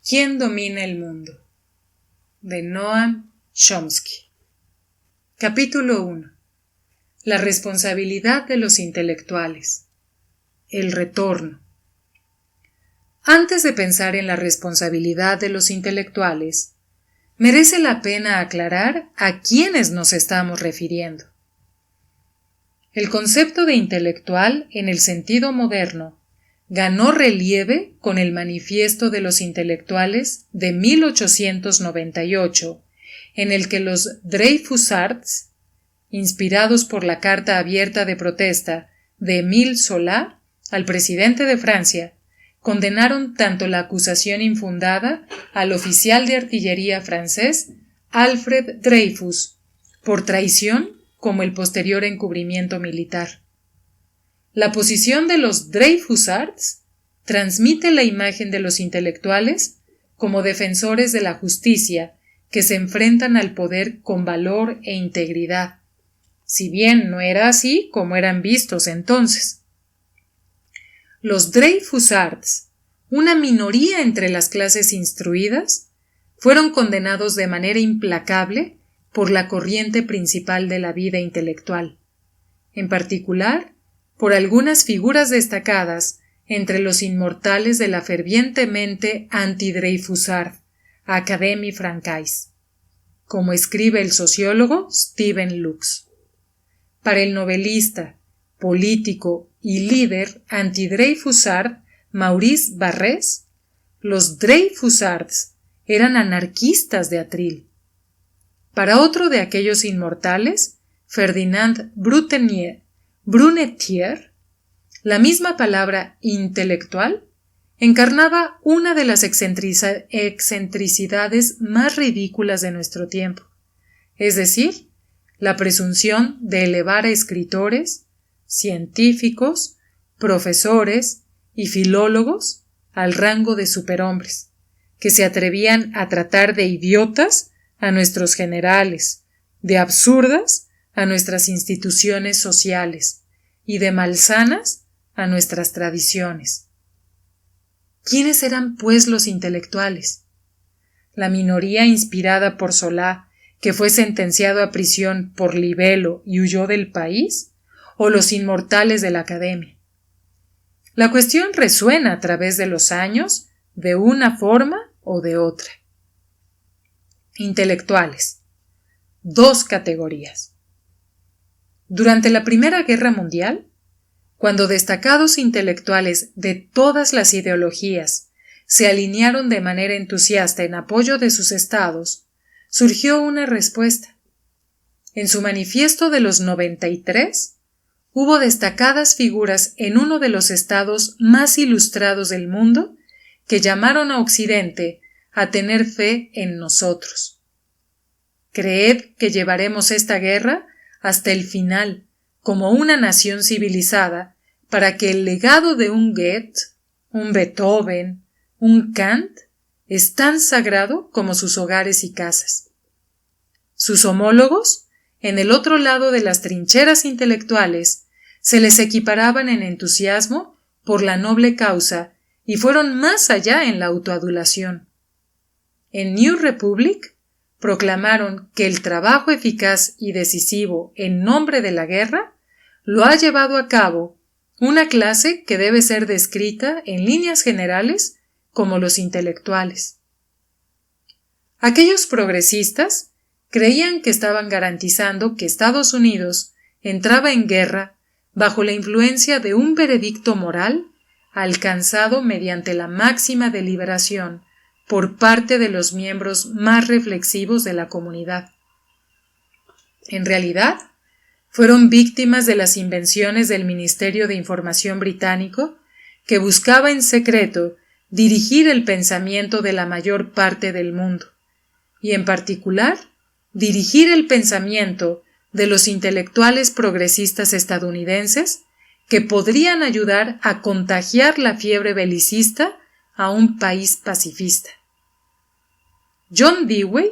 ¿Quién domina el mundo? De Noam Chomsky. Capítulo 1. La responsabilidad de los intelectuales. El retorno. Antes de pensar en la responsabilidad de los intelectuales, merece la pena aclarar a quiénes nos estamos refiriendo. El concepto de intelectual en el sentido moderno ganó relieve con el Manifiesto de los Intelectuales de 1898, en el que los Dreyfusards, inspirados por la carta abierta de protesta de Émile Zola al presidente de Francia, condenaron tanto la acusación infundada al oficial de artillería francés Alfred Dreyfus por traición como el posterior encubrimiento militar. La posición de los Dreyfusards transmite la imagen de los intelectuales como defensores de la justicia que se enfrentan al poder con valor e integridad, si bien no era así como eran vistos entonces. Los Dreyfusards, una minoría entre las clases instruidas, fueron condenados de manera implacable por la corriente principal de la vida intelectual, en particular por algunas figuras destacadas entre los inmortales de la fervientemente anti-Dreyfusard Académie Française, como escribe el sociólogo Stephen Lux. Para el novelista, político y líder anti-Dreyfusard Maurice Barrès, los Dreyfusards eran anarquistas de atril. Para otro de aquellos inmortales, Ferdinand Brunetière, la misma palabra intelectual encarnaba una de las excentricidades más ridículas de nuestro tiempo, es decir, la presunción de elevar a escritores, científicos, profesores y filólogos al rango de superhombres, que se atrevían a tratar de idiotas a nuestros generales, de absurdas a nuestras instituciones sociales y de malsanas a nuestras tradiciones. ¿Quiénes eran, pues, los intelectuales? ¿La minoría inspirada por Zola, que fue sentenciado a prisión por libelo y huyó del país, o los inmortales de la Academia? La cuestión resuena a través de los años de una forma o de otra. Intelectuales. Dos categorías. Durante la Primera Guerra Mundial, cuando destacados intelectuales de todas las ideologías se alinearon de manera entusiasta en apoyo de sus estados, surgió una respuesta. En su manifiesto de los 93, hubo destacadas figuras en uno de los estados más ilustrados del mundo que llamaron a Occidente a tener fe en nosotros. Creed que llevaremos esta guerra hasta el final como una nación civilizada para que el legado de un Goethe, un Beethoven, un Kant es tan sagrado como sus hogares y casas. Sus homólogos, en el otro lado de las trincheras intelectuales, se les equiparaban en entusiasmo por la noble causa y fueron más allá en la autoadulación. En New Republic proclamaron que el trabajo eficaz y decisivo en nombre de la guerra lo ha llevado a cabo una clase que debe ser descrita en líneas generales como los intelectuales. Aquellos progresistas creían que estaban garantizando que Estados Unidos entraba en guerra bajo la influencia de un veredicto moral alcanzado mediante la máxima deliberación por parte de los miembros más reflexivos de la comunidad. En realidad, fueron víctimas de las invenciones del Ministerio de Información británico, que buscaba en secreto dirigir el pensamiento de la mayor parte del mundo, y en particular, dirigir el pensamiento de los intelectuales progresistas estadounidenses que podrían ayudar a contagiar la fiebre belicista a un país pacifista. John Dewey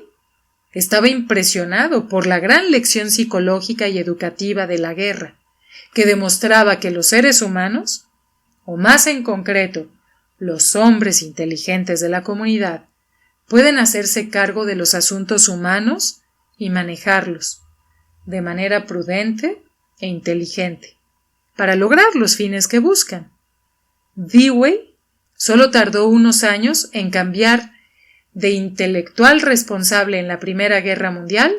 estaba impresionado por la gran lección psicológica y educativa de la guerra, que demostraba que los seres humanos, o más en concreto, los hombres inteligentes de la comunidad pueden hacerse cargo de los asuntos humanos y manejarlos de manera prudente e inteligente para lograr los fines que buscan. Dewey solo tardó unos años en cambiar de intelectual responsable en la Primera Guerra Mundial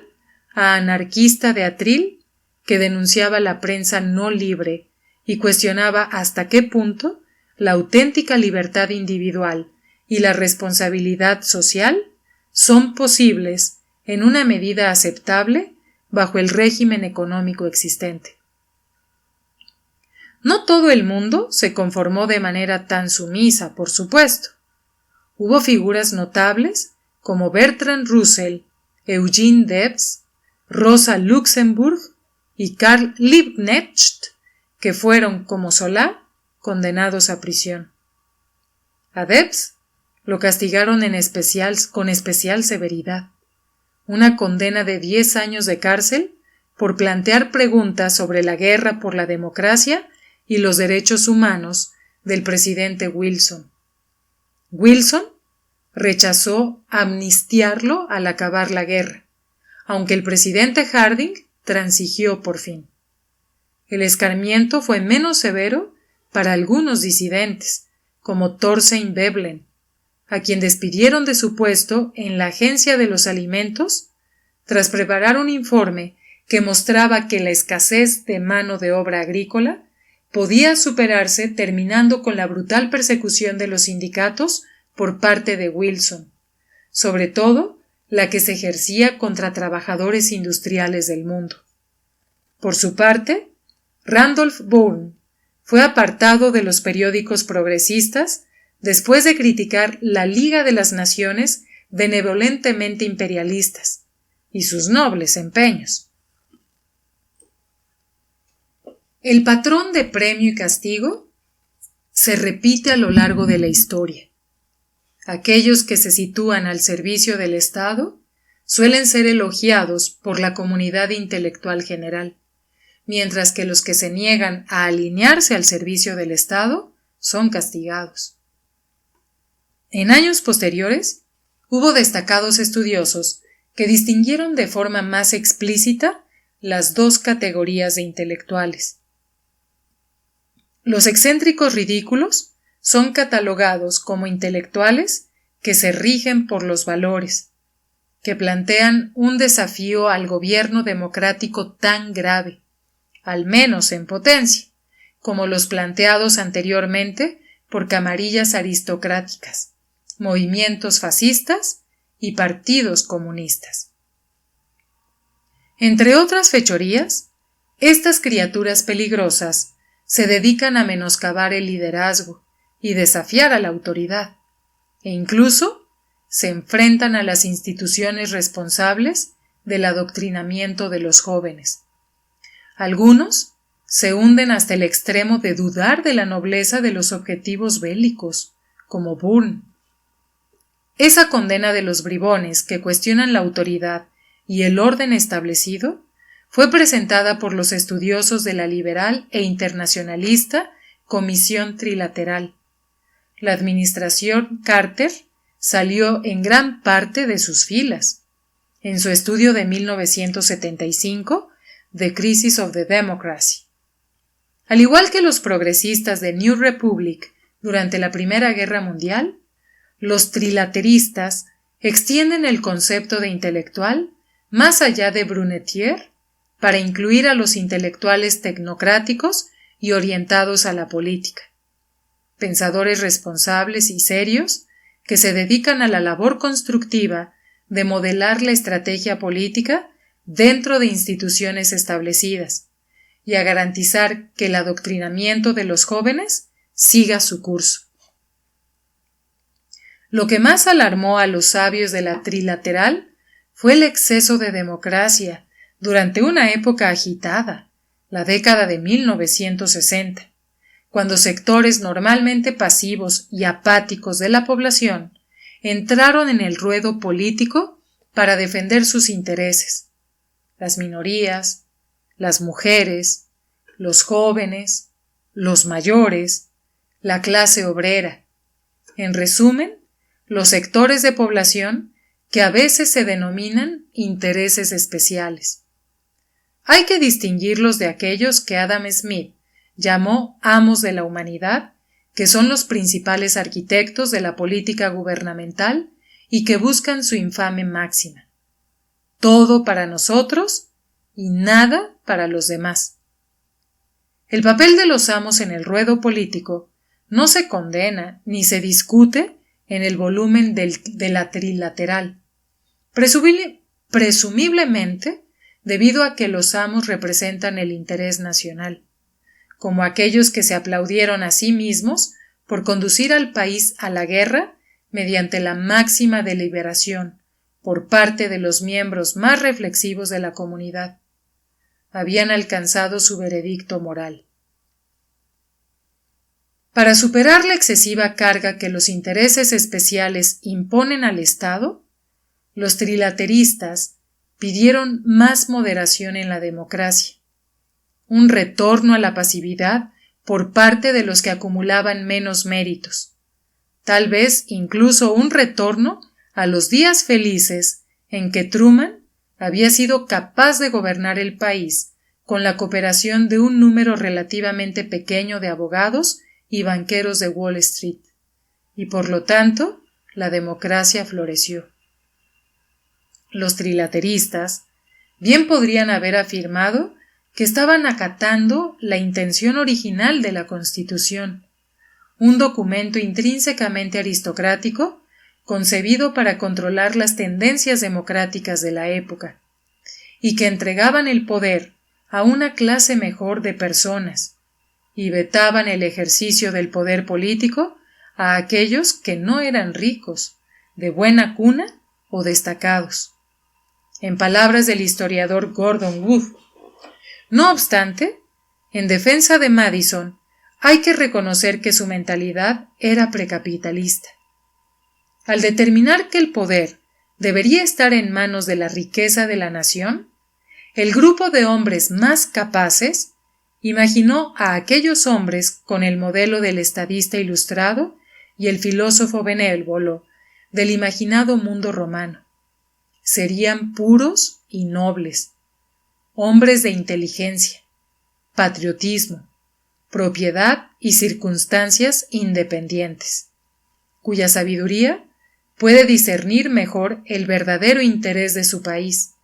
a anarquista de atril que denunciaba la prensa no libre y cuestionaba hasta qué punto la auténtica libertad individual y la responsabilidad social son posibles en una medida aceptable bajo el régimen económico existente. No todo el mundo se conformó de manera tan sumisa, por supuesto. Hubo figuras notables como Bertrand Russell, Eugene Debs, Rosa Luxemburg y Karl Liebknecht, que fueron, como Solá, condenados a prisión. A Debs lo castigaron con especial severidad, una condena de 10 años de cárcel por plantear preguntas sobre la guerra por la democracia y los derechos humanos del presidente Wilson. Wilson rechazó amnistiarlo al acabar la guerra, aunque el presidente Harding transigió por fin. El escarmiento fue menos severo para algunos disidentes, como Thorstein Veblen, a quien despidieron de su puesto en la Agencia de los Alimentos tras preparar un informe que mostraba que la escasez de mano de obra agrícola podía superarse terminando con la brutal persecución de los sindicatos por parte de Wilson, sobre todo la que se ejercía contra trabajadores industriales del mundo. Por su parte, Randolph Bourne fue apartado de los periódicos progresistas después de criticar la Liga de las Naciones benevolentemente imperialistas y sus nobles empeños. El patrón de premio y castigo se repite a lo largo de la historia. Aquellos que se sitúan al servicio del Estado suelen ser elogiados por la comunidad intelectual general, mientras que los que se niegan a alinearse al servicio del Estado son castigados. En años posteriores, hubo destacados estudiosos que distinguieron de forma más explícita las dos categorías de intelectuales. Los excéntricos ridículos son catalogados como intelectuales que se rigen por los valores, que plantean un desafío al gobierno democrático tan grave, al menos en potencia, como los planteados anteriormente por camarillas aristocráticas, movimientos fascistas y partidos comunistas. Entre otras fechorías, estas criaturas peligrosas se dedican a menoscabar el liderazgo y desafiar a la autoridad, e incluso se enfrentan a las instituciones responsables del adoctrinamiento de los jóvenes. Algunos se hunden hasta el extremo de dudar de la nobleza de los objetivos bélicos, como Bourne. Esa condena de los bribones que cuestionan la autoridad y el orden establecido fue presentada por los estudiosos de la liberal e internacionalista Comisión Trilateral. La administración Carter salió en gran parte de sus filas. En su estudio de 1975, The Crisis of the Democracy. Al igual que los progresistas de New Republic durante la Primera Guerra Mundial, los trilateristas extienden el concepto de intelectual más allá de Brunetière para incluir a los intelectuales tecnocráticos y orientados a la política, pensadores responsables y serios que se dedican a la labor constructiva de modelar la estrategia política dentro de instituciones establecidas y a garantizar que el adoctrinamiento de los jóvenes siga su curso. Lo que más alarmó a los sabios de la trilateral fue el exceso de democracia durante una época agitada, la década de 1960, cuando sectores normalmente pasivos y apáticos de la población entraron en el ruedo político para defender sus intereses. Las minorías, las mujeres, los jóvenes, los mayores, la clase obrera, En resumen, los sectores de población que a veces se denominan intereses especiales. Hay que distinguirlos de aquellos que Adam Smith llamó amos de la humanidad, que son los principales arquitectos de la política gubernamental y que buscan su infame máxima: todo para nosotros y nada para los demás. El papel de los amos en el ruedo político no se condena ni se discute en el volumen de la trilateral, presumiblemente debido a que los amos representan el interés nacional, como aquellos que se aplaudieron a sí mismos por conducir al país a la guerra mediante la máxima deliberación por parte de los miembros más reflexivos de la comunidad. Habían alcanzado su veredicto moral. Para superar la excesiva carga que los intereses especiales imponen al Estado, los trilateristas pidieron más moderación en la democracia, un retorno a la pasividad por parte de los que acumulaban menos méritos, tal vez incluso un retorno a los días felices en que Truman había sido capaz de gobernar el país con la cooperación de un número relativamente pequeño de abogados y banqueros de Wall Street, y por lo tanto la democracia floreció. Los trilateristas bien podrían haber afirmado que estaban acatando la intención original de la Constitución, un documento intrínsecamente aristocrático concebido para controlar las tendencias democráticas de la época, y que entregaban el poder a una clase mejor de personas, y vetaban el ejercicio del poder político a aquellos que no eran ricos, de buena cuna o destacados. En palabras del historiador Gordon Wood. No obstante, en defensa de Madison, hay que reconocer que su mentalidad era precapitalista. Al determinar que el poder debería estar en manos de la riqueza de la nación, el grupo de hombres más capaces imaginó a aquellos hombres con el modelo del estadista ilustrado y el filósofo benévolo del imaginado mundo romano. Serían puros y nobles, hombres de inteligencia, patriotismo, propiedad y circunstancias independientes, cuya sabiduría puede discernir mejor el verdadero interés de su país,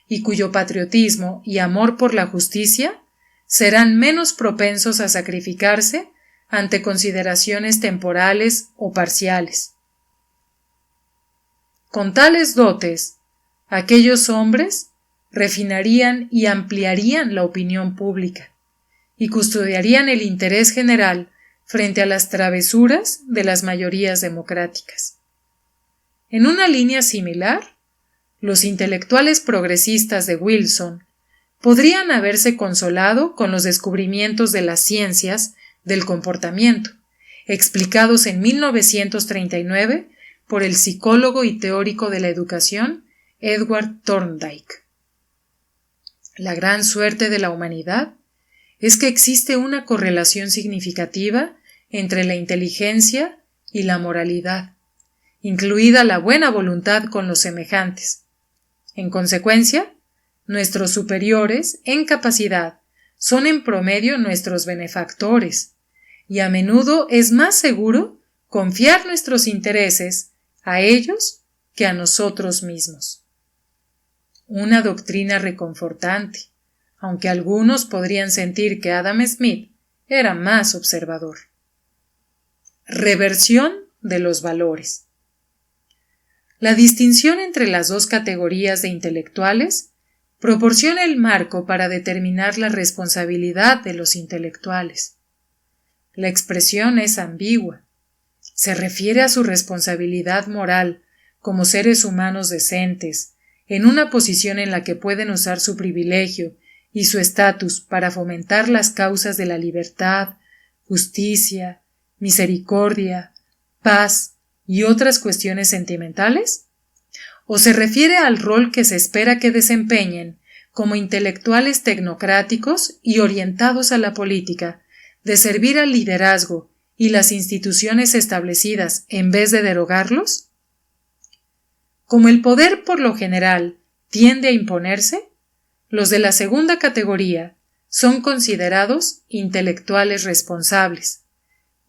y cuyo patriotismo y amor por la justicia serán menos propensos a sacrificarse ante consideraciones temporales o parciales. Con tales dotes, aquellos hombres refinarían y ampliarían la opinión pública y custodiarían el interés general frente a las travesuras de las mayorías democráticas. En una línea similar, los intelectuales progresistas de Wilson podrían haberse consolado con los descubrimientos de las ciencias del comportamiento, explicados en 1939 por el psicólogo y teórico de la educación Edward Thorndike. La gran suerte de la humanidad es que existe una correlación significativa entre la inteligencia y la moralidad, incluida la buena voluntad con los semejantes. En consecuencia, nuestros superiores en capacidad son en promedio nuestros benefactores, y a menudo es más seguro confiar nuestros intereses a ellos que a nosotros mismos. Una doctrina reconfortante, aunque algunos podrían sentir que Adam Smith era más observador. Reversión de los valores. La distinción entre las dos categorías de intelectuales proporciona el marco para determinar la responsabilidad de los intelectuales. La expresión es ambigua. Se refiere a su responsabilidad moral como seres humanos decentes, en una posición en la que pueden usar su privilegio y su estatus para fomentar las causas de la libertad, justicia, misericordia, paz y otras cuestiones sentimentales? ¿O se refiere al rol que se espera que desempeñen como intelectuales tecnocráticos y orientados a la política, de servir al liderazgo y las instituciones establecidas en vez de derogarlos? Como el poder por lo general tiende a imponerse, los de la segunda categoría son considerados intelectuales responsables,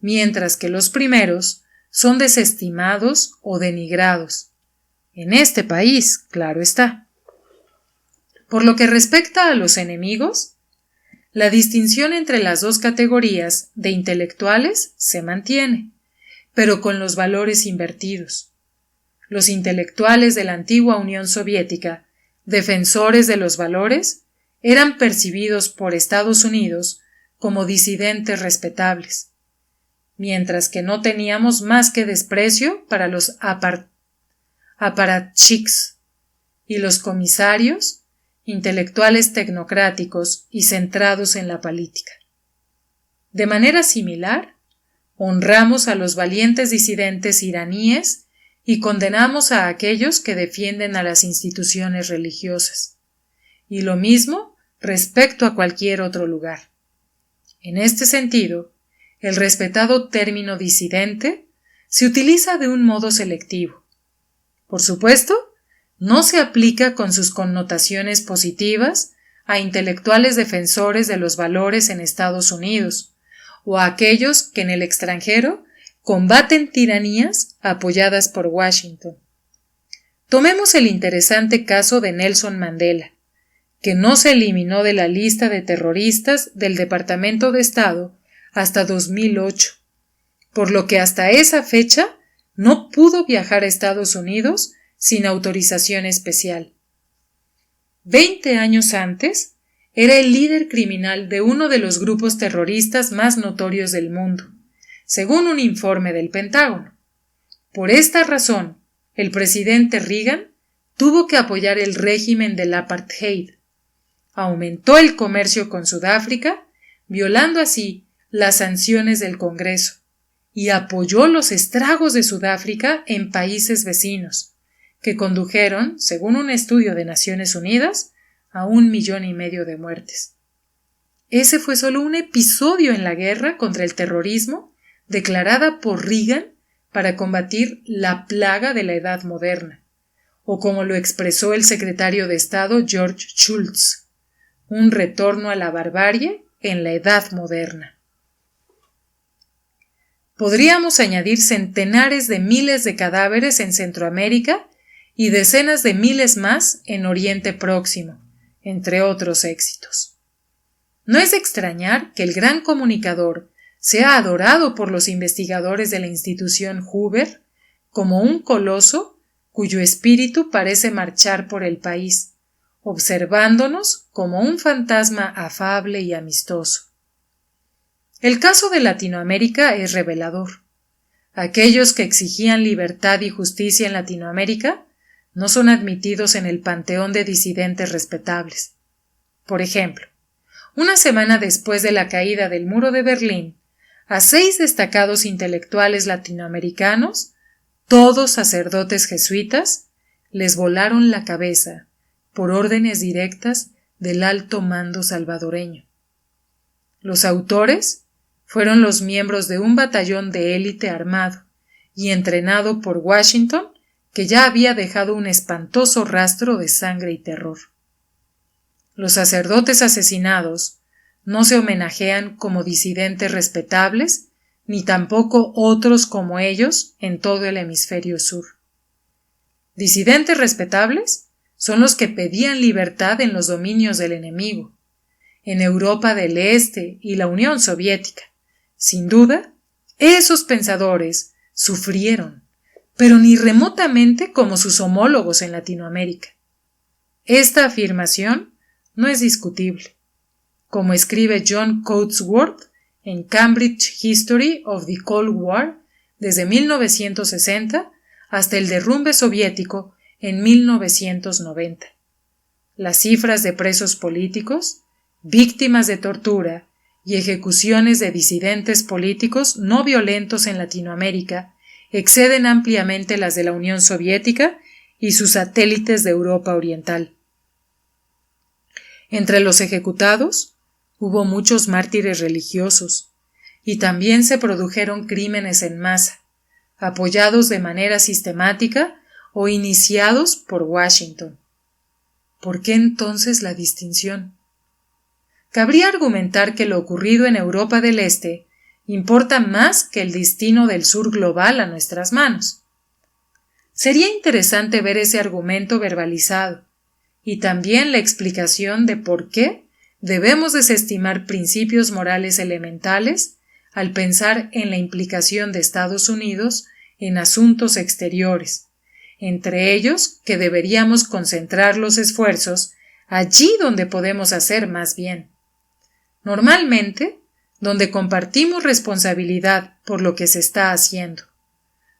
mientras que los primeros son desestimados o denigrados. En este país, claro está. Por lo que respecta a los enemigos, la distinción entre las dos categorías de intelectuales se mantiene, pero con los valores invertidos. Los intelectuales de la antigua Unión Soviética, defensores de los valores, eran percibidos por Estados Unidos como disidentes respetables, mientras que no teníamos más que desprecio para los aparatchiks y los comisarios, intelectuales tecnocráticos y centrados en la política. De manera similar, honramos a los valientes disidentes iraníes y condenamos a aquellos que defienden a las instituciones religiosas. Y lo mismo respecto a cualquier otro lugar. En este sentido, el respetado término disidente se utiliza de un modo selectivo. Por supuesto, no se aplica con sus connotaciones positivas a intelectuales defensores de los valores en Estados Unidos o a aquellos que en el extranjero combaten tiranías apoyadas por Washington. Tomemos el interesante caso de Nelson Mandela, que no se eliminó de la lista de terroristas del Departamento de Estado hasta 2008, por lo que hasta esa fecha no pudo viajar a Estados Unidos sin autorización especial. 20 años antes, era el líder criminal de uno de los grupos terroristas más notorios del mundo, según un informe del Pentágono. Por esta razón, el presidente Reagan tuvo que apoyar el régimen del apartheid. Aumentó el comercio con Sudáfrica, violando así las sanciones del Congreso, y apoyó los estragos de Sudáfrica en países vecinos, que condujeron, según un estudio de Naciones Unidas, a 1,5 millones de muertes. Ese fue solo un episodio en la guerra contra el terrorismo declarada por Reagan para combatir la plaga de la Edad Moderna, o como lo expresó el secretario de Estado George Shultz, un retorno a la barbarie en la Edad Moderna. Podríamos añadir centenares de miles de cadáveres en Centroamérica y decenas de miles más en Oriente Próximo, entre otros éxitos. No es de extrañar que el gran comunicador sea adorado por los investigadores de la institución Hoover como un coloso cuyo espíritu parece marchar por el país, observándonos como un fantasma afable y amistoso. El caso de Latinoamérica es revelador. Aquellos que exigían libertad y justicia en Latinoamérica no son admitidos en el panteón de disidentes respetables. Por ejemplo, una semana después de la caída del muro de Berlín, a 6 destacados intelectuales latinoamericanos, todos sacerdotes jesuitas, les volaron la cabeza por órdenes directas del alto mando salvadoreño. Los autores fueron los miembros de un batallón de élite armado y entrenado por Washington, que ya había dejado un espantoso rastro de sangre y terror. Los sacerdotes asesinados no se homenajean como disidentes respetables, ni tampoco otros como ellos en todo el hemisferio sur. Disidentes respetables son los que pedían libertad en los dominios del enemigo, en Europa del Este y la Unión Soviética. Sin duda, esos pensadores sufrieron, pero ni remotamente como sus homólogos en Latinoamérica. Esta afirmación no es discutible. Como escribe John Coatsworth en Cambridge History of the Cold War desde 1960 hasta el derrumbe soviético en 1990. Las cifras de presos políticos, víctimas de tortura y ejecuciones de disidentes políticos no violentos en Latinoamérica exceden ampliamente las de la Unión Soviética y sus satélites de Europa Oriental. Entre los ejecutados hubo muchos mártires religiosos, y también se produjeron crímenes en masa, apoyados de manera sistemática o iniciados por Washington. ¿Por qué entonces la distinción? Cabría argumentar que lo ocurrido en Europa del Este importa más que el destino del sur global a nuestras manos. Sería interesante ver ese argumento verbalizado y también la explicación de por qué debemos desestimar principios morales elementales al pensar en la implicación de Estados Unidos en asuntos exteriores, entre ellos que deberíamos concentrar los esfuerzos allí donde podemos hacer más bien. Normalmente, donde compartimos responsabilidad por lo que se está haciendo.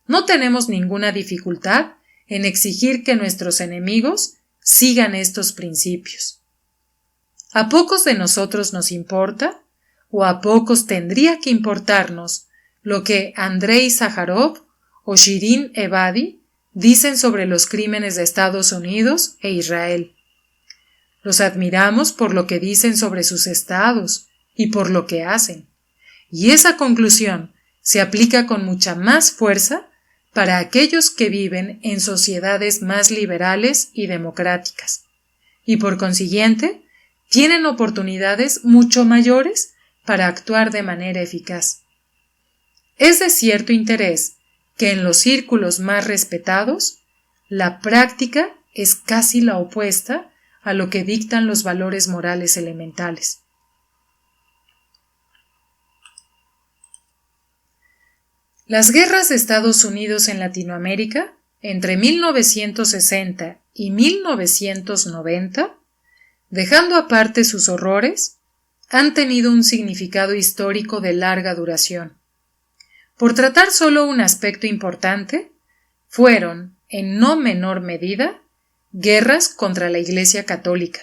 No tenemos ninguna dificultad en exigir que nuestros enemigos sigan estos principios. ¿A pocos de nosotros nos importa, o a pocos tendría que importarnos, lo que Andrei Sájarov o Shirin Ebadi dicen sobre los crímenes de Estados Unidos e Israel? Los admiramos por lo que dicen sobre sus estados y por lo que hacen, y esa conclusión se aplica con mucha más fuerza para aquellos que viven en sociedades más liberales y democráticas, y por consiguiente tienen oportunidades mucho mayores para actuar de manera eficaz. Es de cierto interés que en los círculos más respetados, la práctica es casi la opuesta a lo que dictan los valores morales elementales. Las guerras de Estados Unidos en Latinoamérica, entre 1960 y 1990, dejando aparte sus horrores, han tenido un significado histórico de larga duración. Por tratar solo un aspecto importante, fueron, en no menor medida, guerras contra la Iglesia Católica,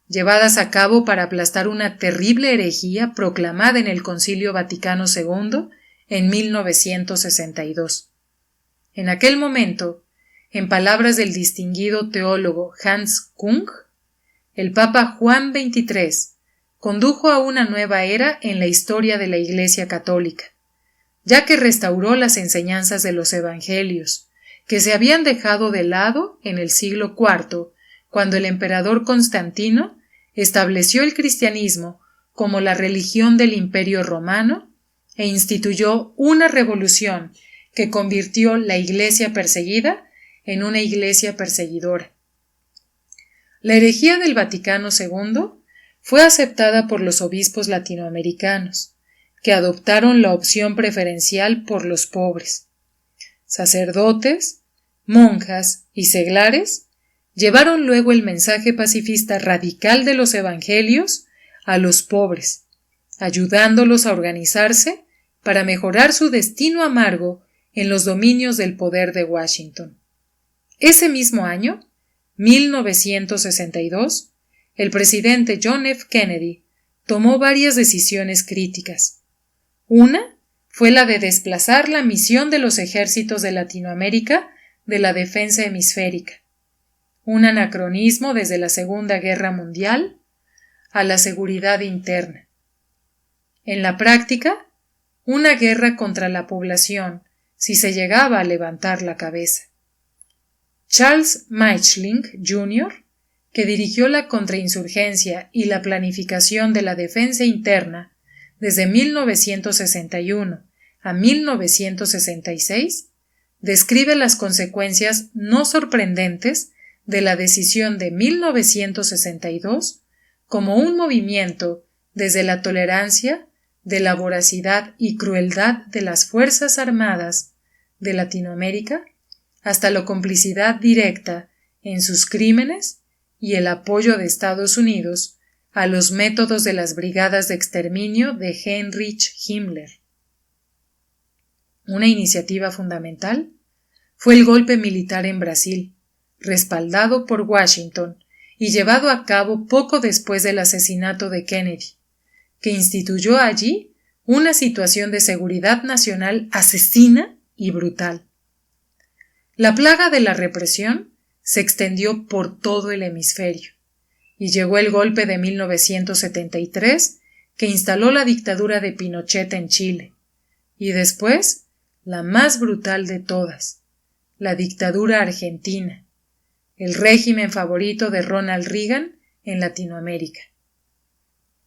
llevadas a cabo para aplastar una terrible herejía proclamada en el Concilio Vaticano II en 1962. En aquel momento, en palabras del distinguido teólogo Hans Kung, el Papa Juan XXIII condujo a una nueva era en la historia de la Iglesia Católica, ya que restauró las enseñanzas de los Evangelios, que se habían dejado de lado en el siglo IV, cuando el emperador Constantino estableció el cristianismo como la religión del Imperio Romano e instituyó una revolución que convirtió la Iglesia perseguida en una Iglesia perseguidora. La herejía del Vaticano II fue aceptada por los obispos latinoamericanos, que adoptaron la opción preferencial por los pobres. Sacerdotes, monjas y seglares llevaron luego el mensaje pacifista radical de los evangelios a los pobres, ayudándolos a organizarse para mejorar su destino amargo en los dominios del poder de Washington. Ese mismo año, 1962, el presidente John F. Kennedy tomó varias decisiones críticas. Una fue la de desplazar la misión de los ejércitos de Latinoamérica de la defensa hemisférica, un anacronismo desde la Segunda Guerra Mundial, a la seguridad interna. En la práctica, una guerra contra la población si se llegaba a levantar la cabeza. Charles Meichling, Jr., que dirigió la contrainsurgencia y la planificación de la defensa interna desde 1961 a 1966, describe las consecuencias no sorprendentes de la decisión de 1962 como un movimiento desde la tolerancia de la voracidad y crueldad de las Fuerzas Armadas de Latinoamérica hasta la complicidad directa en sus crímenes y el apoyo de Estados Unidos a los métodos de las brigadas de exterminio de Heinrich Himmler. Una iniciativa fundamental fue el golpe militar en Brasil, respaldado por Washington y llevado a cabo poco después del asesinato de Kennedy, que instituyó allí una situación de seguridad nacional asesina y brutal. La plaga de la represión se extendió por todo el hemisferio, y llegó el golpe de 1973, que instaló la dictadura de Pinochet en Chile, y después la más brutal de todas, la dictadura argentina, el régimen favorito de Ronald Reagan en Latinoamérica.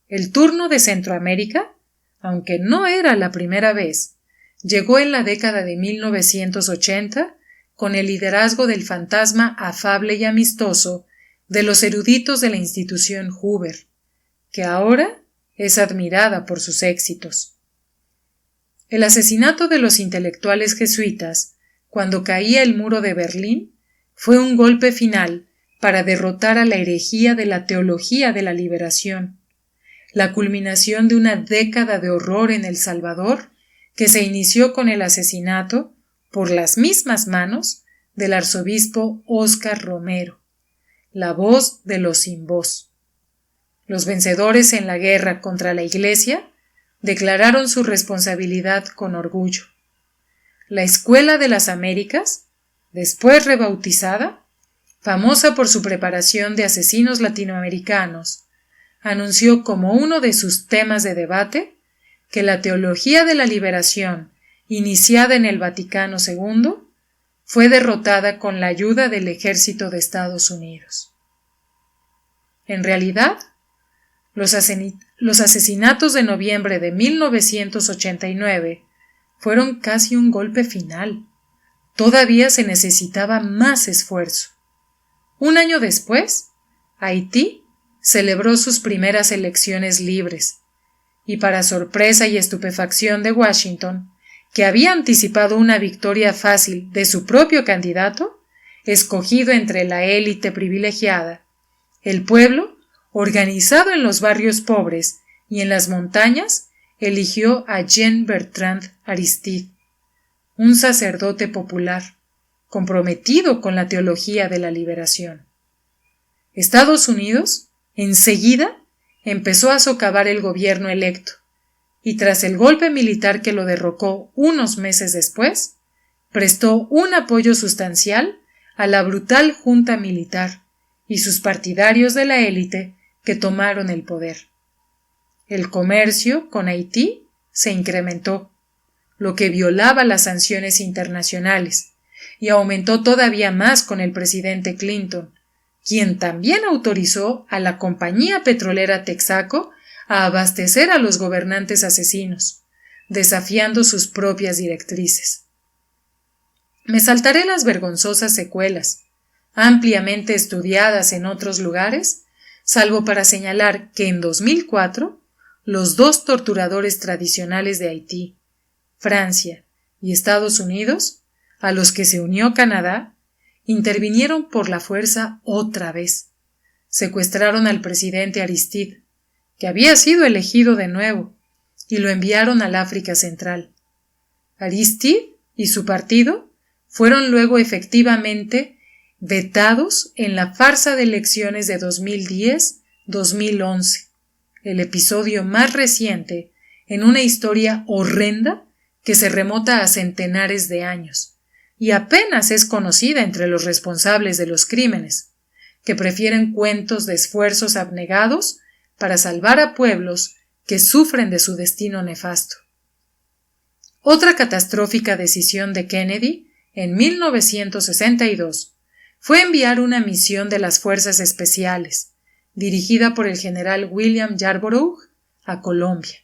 El turno de Centroamérica, aunque no era la primera vez, llegó en la década de 1980 con el liderazgo del fantasma afable y amistoso de los eruditos de la institución Hoover, que ahora es admirada por sus éxitos. El asesinato de los intelectuales jesuitas, cuando caía el muro de Berlín, fue un golpe final para derrotar a la herejía de la teología de la liberación, la culminación de una década de horror en El Salvador que se inició con el asesinato, por las mismas manos, del arzobispo Óscar Romero, la voz de los sin voz. Los vencedores en la guerra contra la Iglesia declararon su responsabilidad con orgullo. La Escuela de las Américas, después rebautizada, famosa por su preparación de asesinos latinoamericanos, anunció como uno de sus temas de debate que la teología de la liberación, iniciada en el Vaticano II, fue derrotada con la ayuda del ejército de Estados Unidos. En realidad, los asesinatos de noviembre de 1989 fueron casi un golpe final. Todavía se necesitaba más esfuerzo. Un año después, Haití celebró sus primeras elecciones libres, y para sorpresa y estupefacción de Washington, que había anticipado una victoria fácil de su propio candidato, escogido entre la élite privilegiada, el pueblo, organizado en los barrios pobres y en las montañas, eligió a Jean-Bertrand Aristide, un sacerdote popular, comprometido con la teología de la liberación. Estados Unidos, enseguida, empezó a socavar el gobierno electo, y tras el golpe militar que lo derrocó unos meses después, prestó un apoyo sustancial a la brutal junta militar y sus partidarios de la élite que tomaron el poder. El comercio con Haití se incrementó, lo que violaba las sanciones internacionales, y aumentó todavía más con el presidente Clinton, quien también autorizó a la compañía petrolera Texaco a abastecer a los gobernantes asesinos, desafiando sus propias directrices. Me saltaré las vergonzosas secuelas, ampliamente estudiadas en otros lugares, salvo para señalar que en 2004 los dos torturadores tradicionales de Haití, Francia y Estados Unidos, a los que se unió Canadá, intervinieron por la fuerza otra vez. Secuestraron al presidente Aristide, que había sido elegido de nuevo, y lo enviaron al África Central. Aristide y su partido fueron luego efectivamente vetados en la farsa de elecciones de 2010-2011, el episodio más reciente en una historia horrenda que se remota a centenares de años, y apenas es conocida entre los responsables de los crímenes, que prefieren cuentos de esfuerzos abnegados para salvar a pueblos que sufren de su destino nefasto. Otra catastrófica decisión de Kennedy, en 1962, fue enviar una misión de las Fuerzas Especiales, dirigida por el general William Yarborough, a Colombia.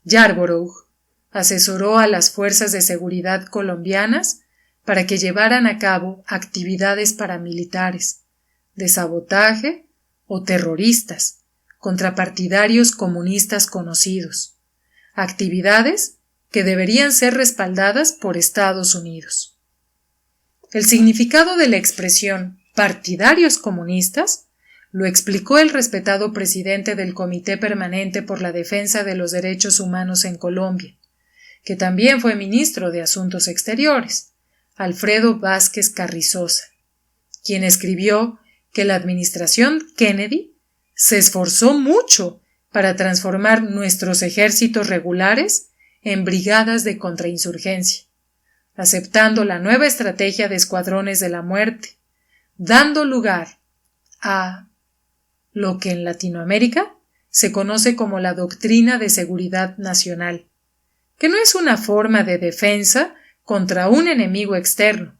Yarborough asesoró a las fuerzas de seguridad colombianas para que llevaran a cabo actividades paramilitares, de sabotaje o terroristas, contra partidarios comunistas conocidos, actividades que deberían ser respaldadas por Estados Unidos. El significado de la expresión partidarios comunistas lo explicó el respetado presidente del Comité Permanente por la Defensa de los Derechos Humanos en Colombia, que también fue ministro de Asuntos Exteriores, Alfredo Vázquez Carrizosa, quien escribió que la administración Kennedy se esforzó mucho para transformar nuestros ejércitos regulares en brigadas de contrainsurgencia, aceptando la nueva estrategia de escuadrones de la muerte, dando lugar a lo que en Latinoamérica se conoce como la doctrina de seguridad nacional, que no es una forma de defensa contra un enemigo externo,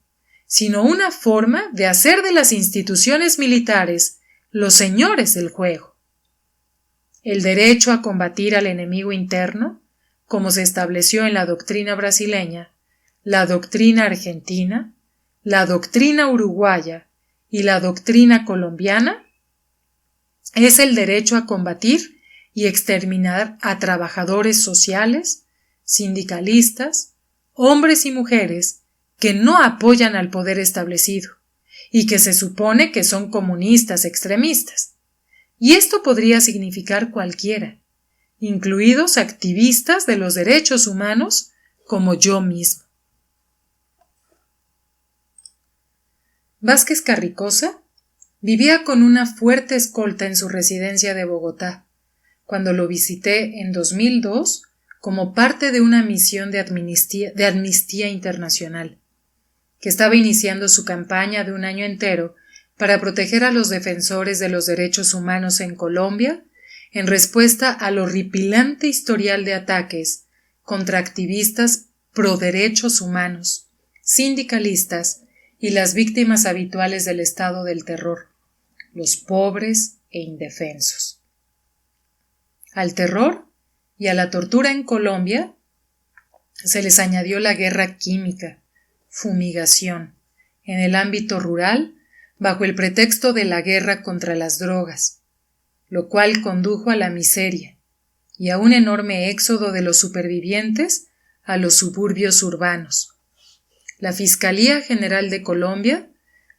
sino una forma de hacer de las instituciones militares los señores del juego. El derecho a combatir al enemigo interno, como se estableció en la doctrina brasileña, la doctrina argentina, la doctrina uruguaya y la doctrina colombiana, es el derecho a combatir y exterminar a trabajadores sociales, sindicalistas, hombres y mujeres que no apoyan al poder establecido y que se supone que son comunistas extremistas. Y esto podría significar cualquiera, incluidos activistas de los derechos humanos como yo mismo. Vázquez Carricosa vivía con una fuerte escolta en su residencia de Bogotá, cuando lo visité en 2002 como parte de una misión de Amnistía Internacional, que estaba iniciando su campaña de un año entero para proteger a los defensores de los derechos humanos en Colombia en respuesta al horripilante historial de ataques contra activistas pro derechos humanos, sindicalistas y las víctimas habituales del estado del terror, los pobres e indefensos. Al terror y a la tortura en Colombia se les añadió la guerra química, fumigación, en el ámbito rural bajo el pretexto de la guerra contra las drogas, lo cual condujo a la miseria y a un enorme éxodo de los supervivientes a los suburbios urbanos. La Fiscalía General de Colombia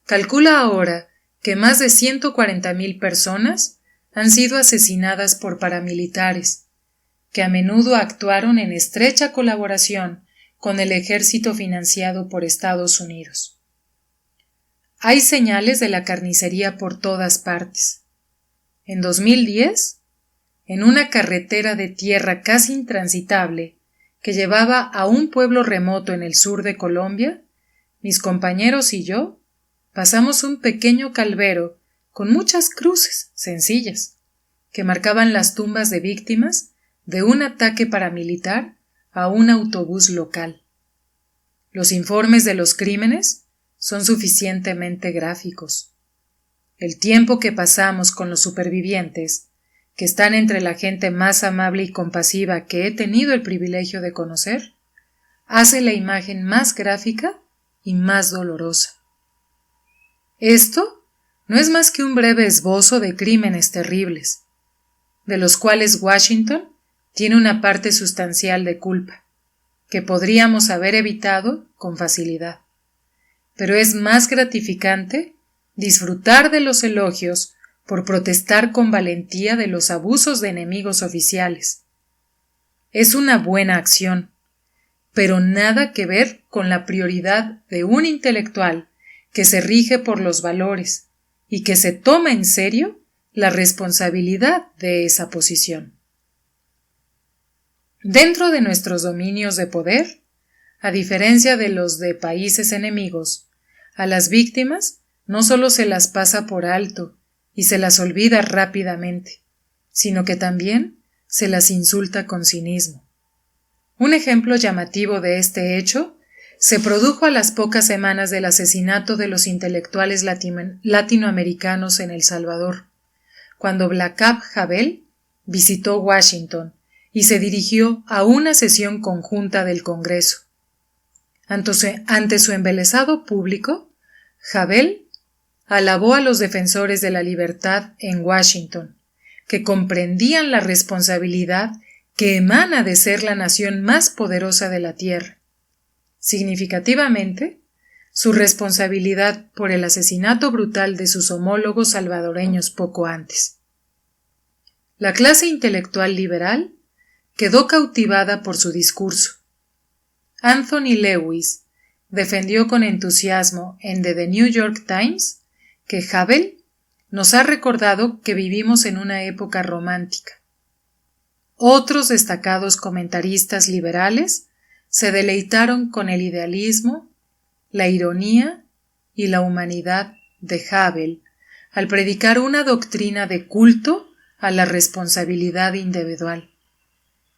calcula ahora que más de 140,000 personas han sido asesinadas por paramilitares, que a menudo actuaron en estrecha colaboración con el ejército financiado por Estados Unidos. Hay señales de la carnicería por todas partes. En 2010, en una carretera de tierra casi intransitable que llevaba a un pueblo remoto en el sur de Colombia, mis compañeros y yo pasamos un pequeño calvero con muchas cruces sencillas que marcaban las tumbas de víctimas de un ataque paramilitar a un autobús local. Los informes de los crímenes son suficientemente gráficos. El tiempo que pasamos con los supervivientes, que están entre la gente más amable y compasiva que he tenido el privilegio de conocer, hace la imagen más gráfica y más dolorosa. Esto no es más que un breve esbozo de crímenes terribles, de los cuales Washington tiene una parte sustancial de culpa, que podríamos haber evitado con facilidad. Pero es más gratificante disfrutar de los elogios por protestar con valentía de los abusos de enemigos oficiales. Es una buena acción, pero nada que ver con la prioridad de un intelectual que se rige por los valores y que se toma en serio la responsabilidad de esa posición. Dentro de nuestros dominios de poder, a diferencia de los de países enemigos, a las víctimas no solo se las pasa por alto y se las olvida rápidamente, sino que también se las insulta con cinismo. Un ejemplo llamativo de este hecho se produjo a las pocas semanas del asesinato de los intelectuales latinoamericanos en El Salvador, cuando Blacab Havel visitó Washington y se dirigió a una sesión conjunta del Congreso. Ante su embelesado público, Havel alabó a los defensores de la libertad en Washington, que comprendían la responsabilidad que emana de ser la nación más poderosa de la Tierra. Significativamente, su responsabilidad por el asesinato brutal de sus homólogos salvadoreños poco antes. La clase intelectual liberal quedó cautivada por su discurso. Anthony Lewis defendió con entusiasmo en The New York Times que Havel nos ha recordado que vivimos en una época romántica. Otros destacados comentaristas liberales se deleitaron con el idealismo, la ironía y la humanidad de Havel al predicar una doctrina de culto a la responsabilidad individual,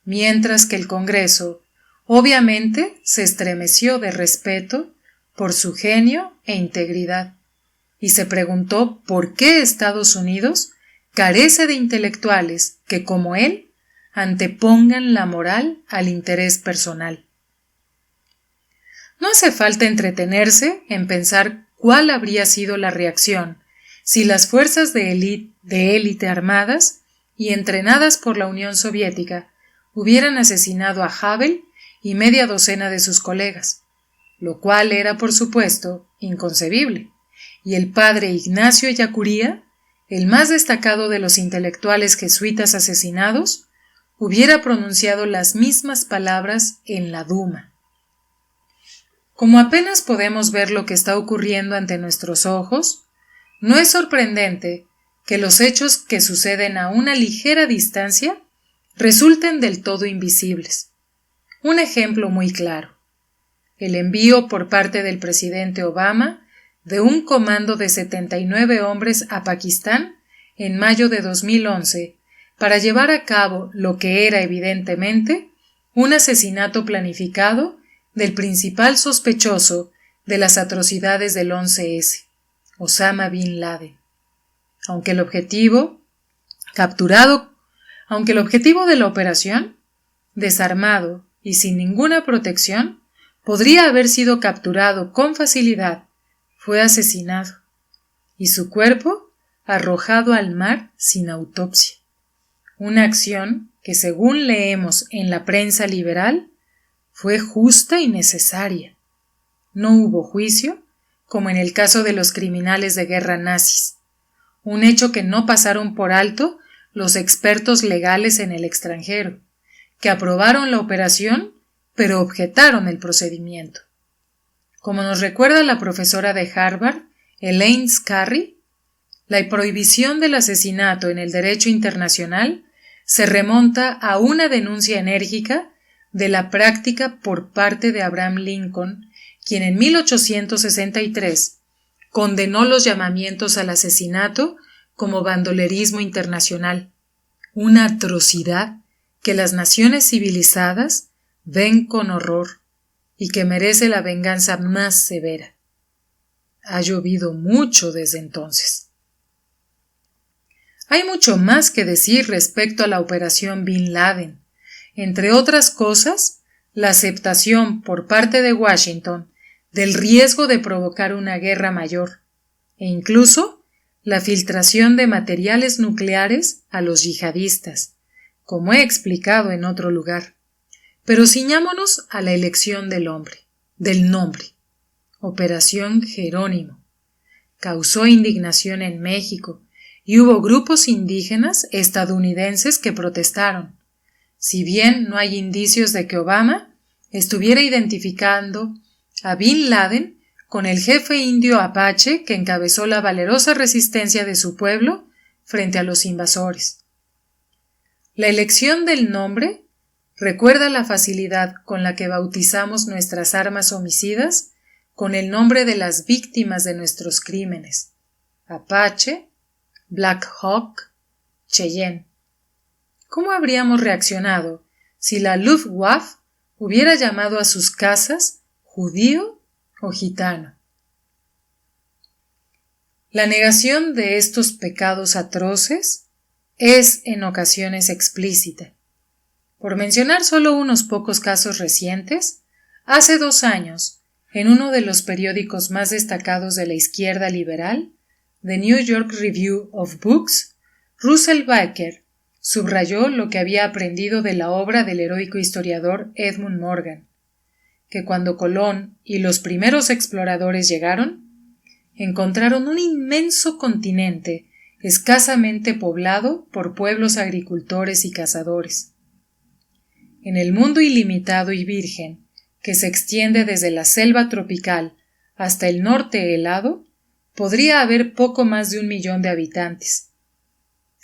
mientras que el Congreso obviamente se estremeció de respeto por su genio e integridad y se preguntó por qué Estados Unidos carece de intelectuales que, como él, antepongan la moral al interés personal. No hace falta entretenerse en pensar cuál habría sido la reacción si las fuerzas de élite armadas y entrenadas por la Unión Soviética hubieran asesinado a Havel y media docena de sus colegas, lo cual era, por supuesto, inconcebible, y el padre Ignacio Ellacuría, el más destacado de los intelectuales jesuitas asesinados, hubiera pronunciado las mismas palabras en la Duma. Como apenas podemos ver lo que está ocurriendo ante nuestros ojos, no es sorprendente que los hechos que suceden a una ligera distancia resulten del todo invisibles. Un ejemplo muy claro: el envío por parte del presidente Obama de un comando de 79 hombres a Pakistán en mayo de 2011 para llevar a cabo lo que era evidentemente un asesinato planificado del principal sospechoso de las atrocidades del 11S, Osama Bin Laden. Aunque el objetivo de la operación, desarmado y sin ninguna protección, podría haber sido capturado con facilidad, fue asesinado y su cuerpo arrojado al mar sin autopsia. Una acción que, según leemos en la prensa liberal, fue justa y necesaria. No hubo juicio, como en el caso de los criminales de guerra nazis, un hecho que no pasaron por alto los expertos legales en el extranjero, que aprobaron la operación pero objetaron el procedimiento. Como nos recuerda la profesora de Harvard, Elaine Scarry, la prohibición del asesinato en el derecho internacional se remonta a una denuncia enérgica de la práctica por parte de Abraham Lincoln, quien en 1863 condenó los llamamientos al asesinato como bandolerismo internacional, una atrocidad que las naciones civilizadas ven con horror y que merece la venganza más severa. Ha llovido mucho desde entonces. Hay mucho más que decir respecto a la operación Bin Laden. Entre otras cosas, la aceptación por parte de Washington del riesgo de provocar una guerra mayor, e incluso la filtración de materiales nucleares a los yihadistas, como he explicado en otro lugar. Pero ciñámonos a la elección del nombre. Operación Jerónimo. Causó indignación en México y hubo grupos indígenas estadounidenses que protestaron. Si bien no hay indicios de que Obama estuviera identificando a Bin Laden con el jefe indio apache que encabezó la valerosa resistencia de su pueblo frente a los invasores. La elección del nombre recuerda la facilidad con la que bautizamos nuestras armas homicidas con el nombre de las víctimas de nuestros crímenes: Apache, Black Hawk, Cheyenne. ¿Cómo habríamos reaccionado si la Luftwaffe hubiera llamado a sus casas judío o gitano? La negación de estos pecados atroces es en ocasiones explícita. Por mencionar solo unos pocos casos recientes, hace 2 años, en uno de los periódicos más destacados de la izquierda liberal, The New York Review of Books, Russell Baker subrayó lo que había aprendido de la obra del heroico historiador Edmund Morgan, que cuando Colón y los primeros exploradores llegaron, encontraron un inmenso continente escasamente poblado por pueblos agricultores y cazadores. En el mundo ilimitado y virgen, que se extiende desde la selva tropical hasta el norte helado, podría haber poco más de 1 millón de habitantes.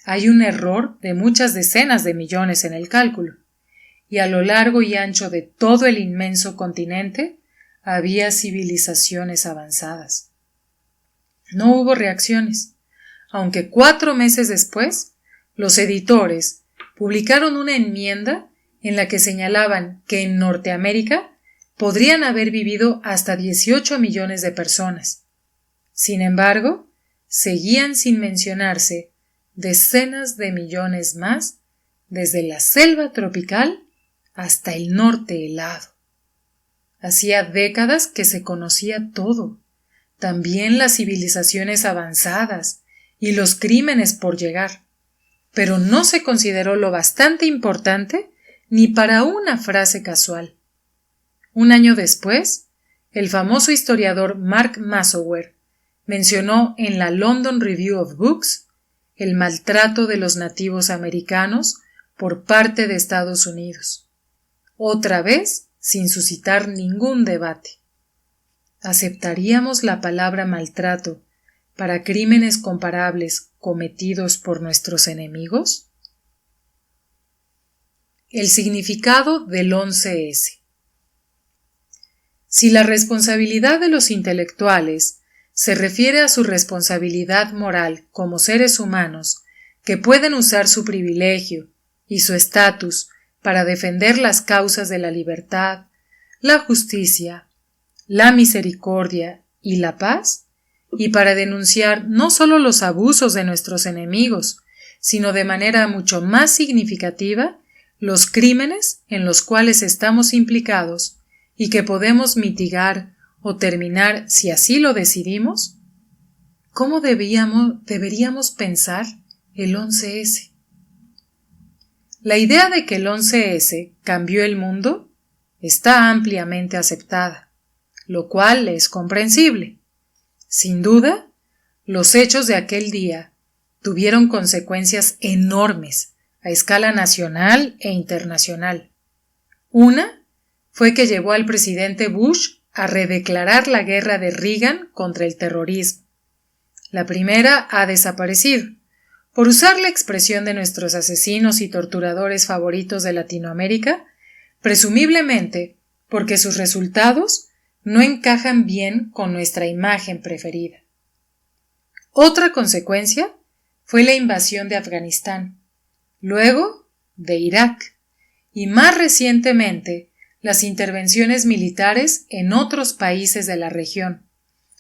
Hay un error de muchas decenas de millones en el cálculo, y a lo largo y ancho de todo el inmenso continente había civilizaciones avanzadas. No hubo reacciones, aunque 4 meses después los editores publicaron una enmienda en la que señalaban que en Norteamérica podrían haber vivido hasta 18 millones de personas. Sin embargo, seguían sin mencionarse decenas de millones más desde la selva tropical hasta el norte helado. Hacía décadas que se conocía todo, también las civilizaciones avanzadas y los crímenes por llegar, pero no se consideró lo bastante importante ni para una frase casual. Un año después, el famoso historiador Mark Masower mencionó en la London Review of Books el maltrato de los nativos americanos por parte de Estados Unidos, otra vez sin suscitar ningún debate. ¿Aceptaríamos la palabra maltrato para crímenes comparables cometidos por nuestros enemigos? El significado del 11S. Si la responsabilidad de los intelectuales se refiere a su responsabilidad moral como seres humanos que pueden usar su privilegio y su estatus para defender las causas de la libertad, la justicia, la misericordia y la paz, y para denunciar no solo los abusos de nuestros enemigos, sino de manera mucho más significativa los crímenes en los cuales estamos implicados y que podemos mitigar o terminar si así lo decidimos, ¿cómo deberíamos pensar el 11S? La idea de que el 11S cambió el mundo está ampliamente aceptada, lo cual es comprensible. Sin duda, los hechos de aquel día tuvieron consecuencias enormes a escala nacional e internacional. Una fue que llevó al presidente Bush a redeclarar la guerra de Reagan contra el terrorismo. La primera ha desaparecido, por usar la expresión de nuestros asesinos y torturadores favoritos de Latinoamérica, presumiblemente porque sus resultados no encajan bien con nuestra imagen preferida. Otra consecuencia fue la invasión de Afganistán, luego de Irak y más recientemente las intervenciones militares en otros países de la región,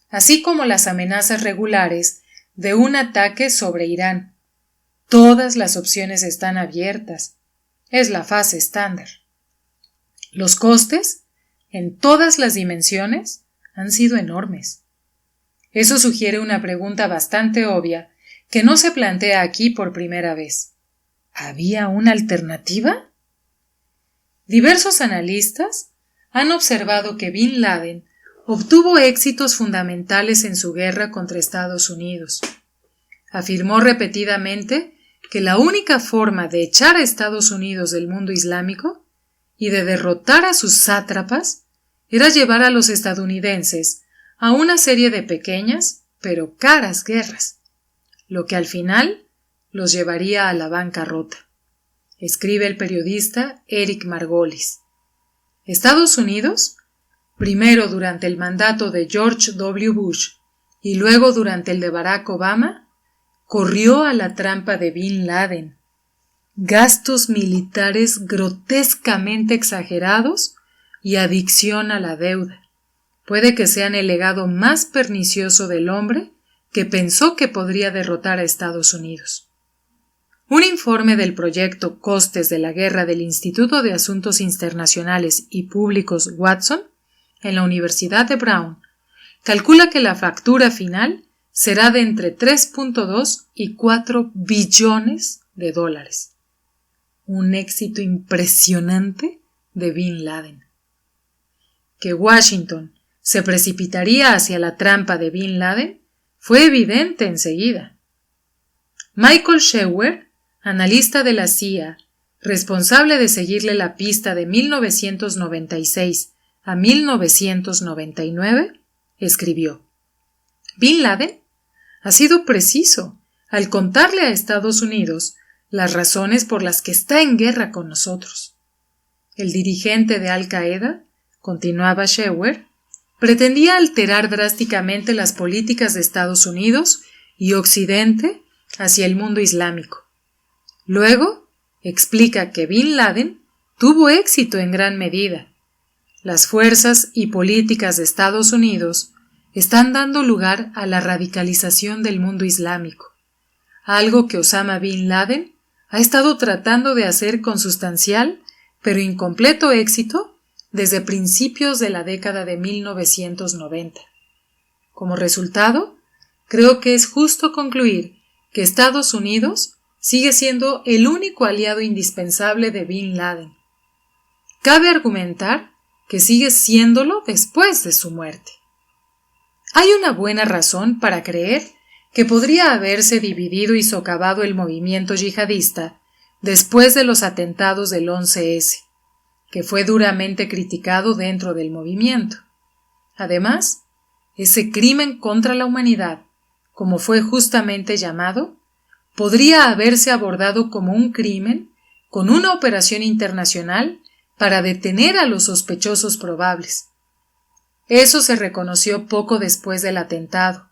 así como las amenazas regulares de un ataque sobre Irán. Todas las opciones están abiertas. Es la fase estándar. Los costes, en todas las dimensiones, han sido enormes. Eso sugiere una pregunta bastante obvia que no se plantea aquí por primera vez. ¿Había una alternativa? Diversos analistas han observado que Bin Laden obtuvo éxitos fundamentales en su guerra contra Estados Unidos. Afirmó repetidamente que la única forma de echar a Estados Unidos del mundo islámico y de derrotar a sus sátrapas era llevar a los estadounidenses a una serie de pequeñas pero caras guerras, lo que al final los llevaría a la bancarrota. Escribe el periodista Eric Margolis. Estados Unidos, primero durante el mandato de George W. Bush y luego durante el de Barack Obama, corrió a la trampa de Bin Laden. Gastos militares grotescamente exagerados y adicción a la deuda. Puede que sean el legado más pernicioso del hombre que pensó que podría derrotar a Estados Unidos. Un informe del proyecto Costes de la Guerra del Instituto de Asuntos Internacionales y Públicos Watson, en la Universidad de Brown, calcula que la factura final será de entre 3.2 y 4 billones de dólares. Un éxito impresionante de Bin Laden. Que Washington se precipitaría hacia la trampa de Bin Laden fue evidente enseguida. Michael Scheuer, analista de la CIA, responsable de seguirle la pista de 1996 a 1999, escribió: Bin Laden ha sido preciso al contarle a Estados Unidos las razones por las que está en guerra con nosotros. El dirigente de Al-Qaeda, continuaba Scheuer, pretendía alterar drásticamente las políticas de Estados Unidos y Occidente hacia el mundo islámico. Luego, explica que Bin Laden tuvo éxito en gran medida. Las fuerzas y políticas de Estados Unidos están dando lugar a la radicalización del mundo islámico, algo que Osama Bin Laden ha estado tratando de hacer con sustancial pero incompleto éxito desde principios de la década de 1990. Como resultado, creo que es justo concluir que Estados Unidos sigue siendo el único aliado indispensable de Bin Laden. Cabe argumentar que sigue siéndolo después de su muerte. Hay una buena razón para creer que podría haberse dividido y socavado el movimiento yihadista después de los atentados del 11S, que fue duramente criticado dentro del movimiento. Además, ese crimen contra la humanidad, como fue justamente llamado, podría haberse abordado como un crimen con una operación internacional para detener a los sospechosos probables. Eso se reconoció poco después del atentado,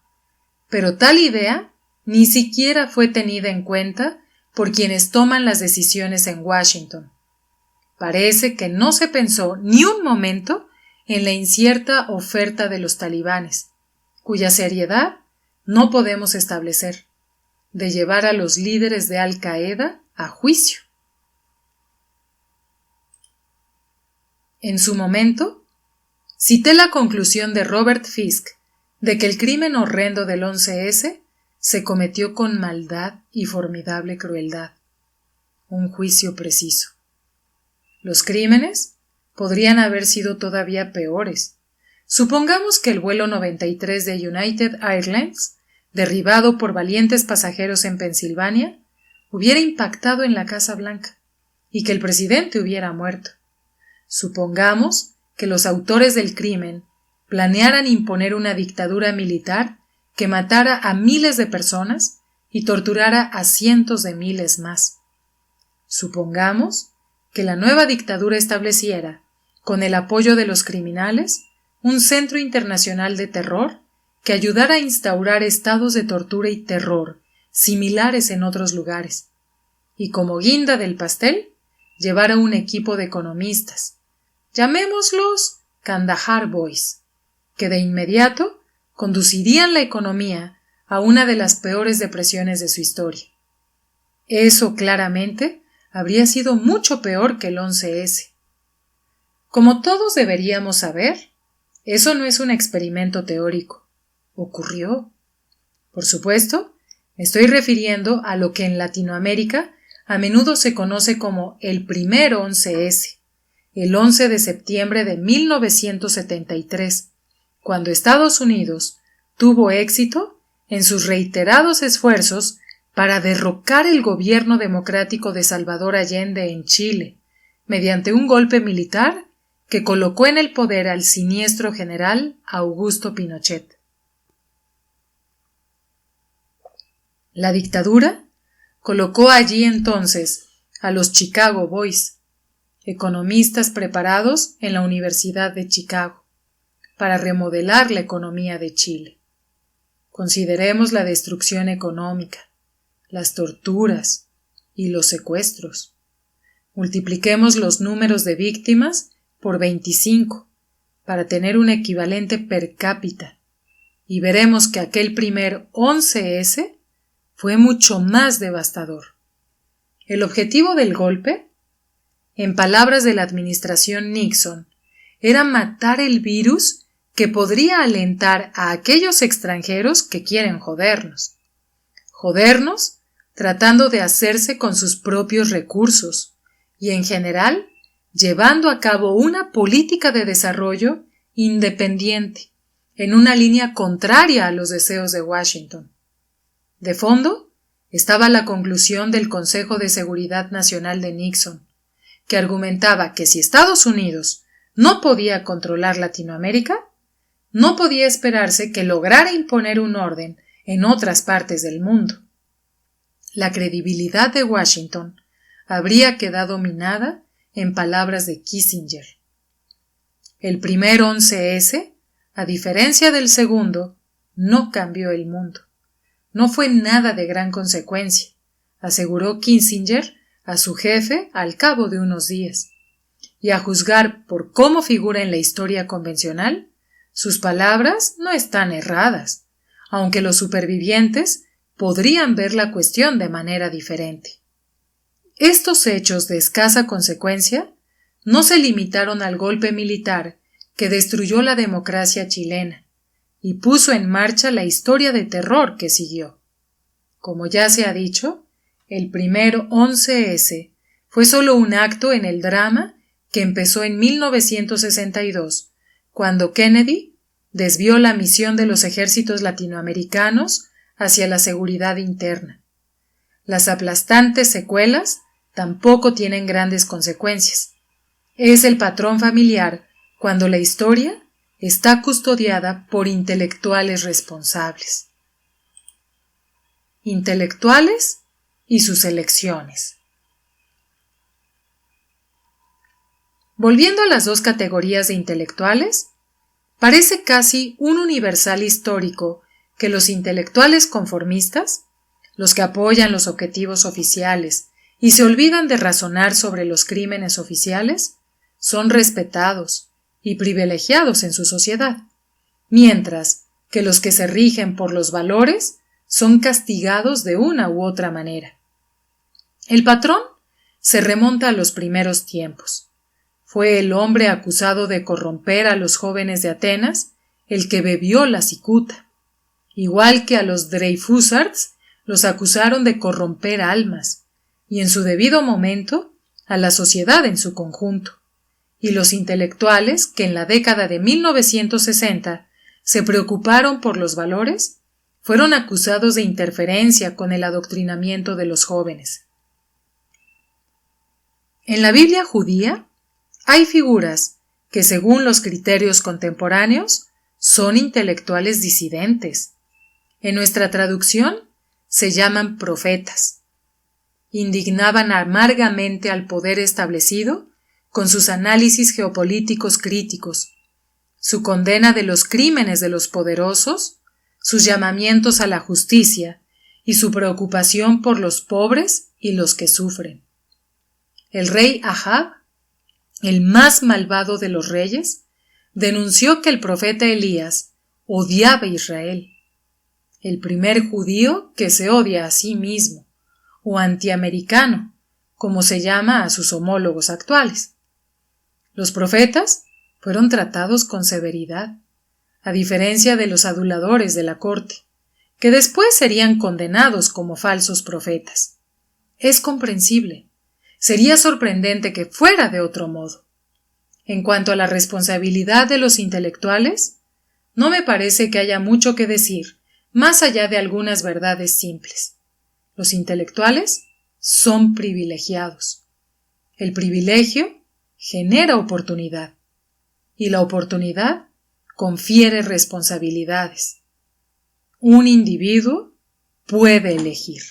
pero tal idea ni siquiera fue tenida en cuenta por quienes toman las decisiones en Washington. Parece que no se pensó ni un momento en la incierta oferta de los talibanes, cuya seriedad no podemos establecer, de llevar a los líderes de Al-Qaeda a juicio. En su momento, cité la conclusión de Robert Fisk de que el crimen horrendo del 11S se cometió con maldad y formidable crueldad. Un juicio preciso. Los crímenes podrían haber sido todavía peores. Supongamos que el vuelo 93 de United Airlines, derribado por valientes pasajeros en Pensilvania, hubiera impactado en la Casa Blanca y que el presidente hubiera muerto. Supongamos que los autores del crimen planearan imponer una dictadura militar que matara a miles de personas y torturara a cientos de miles más. Supongamos que la nueva dictadura estableciera, con el apoyo de los criminales, un centro internacional de terror que ayudara a instaurar estados de tortura y terror similares en otros lugares, y como guinda del pastel, llevara un equipo de economistas, llamémoslos Kandahar Boys, que de inmediato conducirían la economía a una de las peores depresiones de su historia. Eso claramente habría sido mucho peor que el 11S. Como todos deberíamos saber, eso no es un experimento teórico. Ocurrió. Por supuesto, me estoy refiriendo a lo que en Latinoamérica a menudo se conoce como el primer 11S, el 11 de septiembre de 1973, cuando Estados Unidos tuvo éxito en sus reiterados esfuerzos para derrocar el gobierno democrático de Salvador Allende en Chile, mediante un golpe militar que colocó en el poder al siniestro general Augusto Pinochet. La dictadura colocó allí entonces a los Chicago Boys, economistas preparados en la Universidad de Chicago, para remodelar la economía de Chile. Consideremos la destrucción económica, las torturas y los secuestros. Multipliquemos los números de víctimas por 25 para tener un equivalente per cápita y veremos que aquel primer 11S fue mucho más devastador. El objetivo del golpe, en palabras de la administración Nixon, era matar el virus que podría alentar a aquellos extranjeros que quieren jodernos. Jodernos tratando de hacerse con sus propios recursos y, en general, llevando a cabo una política de desarrollo independiente, en una línea contraria a los deseos de Washington. De fondo estaba la conclusión del Consejo de Seguridad Nacional de Nixon, que argumentaba que si Estados Unidos no podía controlar Latinoamérica, no podía esperarse que lograra imponer un orden en otras partes del mundo. La credibilidad de Washington habría quedado minada en palabras de Kissinger. El primer 11S, a diferencia del segundo, no cambió el mundo. No fue nada de gran consecuencia, aseguró Kissinger a su jefe al cabo de unos días. Y a juzgar por cómo figura en la historia convencional, sus palabras no están erradas, aunque los supervivientes podrían ver la cuestión de manera diferente. Estos hechos de escasa consecuencia no se limitaron al golpe militar que destruyó la democracia chilena y puso en marcha la historia de terror que siguió. Como ya se ha dicho, el primero 11S fue solo un acto en el drama que empezó en 1962, cuando Kennedy desvió la misión de los ejércitos latinoamericanos hacia la seguridad interna. Las aplastantes secuelas tampoco tienen grandes consecuencias. Es el patrón familiar cuando la historia está custodiada por intelectuales responsables. Intelectuales y sus elecciones. Volviendo a las dos categorías de intelectuales, parece casi un universal histórico que los intelectuales conformistas, los que apoyan los objetivos oficiales y se olvidan de razonar sobre los crímenes oficiales, son respetados y privilegiados en su sociedad, mientras que los que se rigen por los valores son castigados de una u otra manera. El patrón se remonta a los primeros tiempos. Fue el hombre acusado de corromper a los jóvenes de Atenas el que bebió la cicuta. Igual que a los Dreyfusards, los acusaron de corromper almas, y en su debido momento a la sociedad en su conjunto. Y los intelectuales que en la década de 1960 se preocuparon por los valores, fueron acusados de interferencia con el adoctrinamiento de los jóvenes. En la Biblia judía, hay figuras que, según los criterios contemporáneos, son intelectuales disidentes. En nuestra traducción, se llaman profetas. Indignaban amargamente al poder establecido con sus análisis geopolíticos críticos, su condena de los crímenes de los poderosos, sus llamamientos a la justicia y su preocupación por los pobres y los que sufren. El rey Ahab, el más malvado de los reyes, denunció que el profeta Elías odiaba a Israel, el primer judío que se odia a sí mismo, o antiamericano, como se llama a sus homólogos actuales. Los profetas fueron tratados con severidad, a diferencia de los aduladores de la corte, que después serían condenados como falsos profetas. Es comprensible. Sería sorprendente que fuera de otro modo. En cuanto a la responsabilidad de los intelectuales, no me parece que haya mucho que decir, más allá de algunas verdades simples. Los intelectuales son privilegiados. El privilegio genera oportunidad, y la oportunidad confiere responsabilidades. Un individuo puede elegir.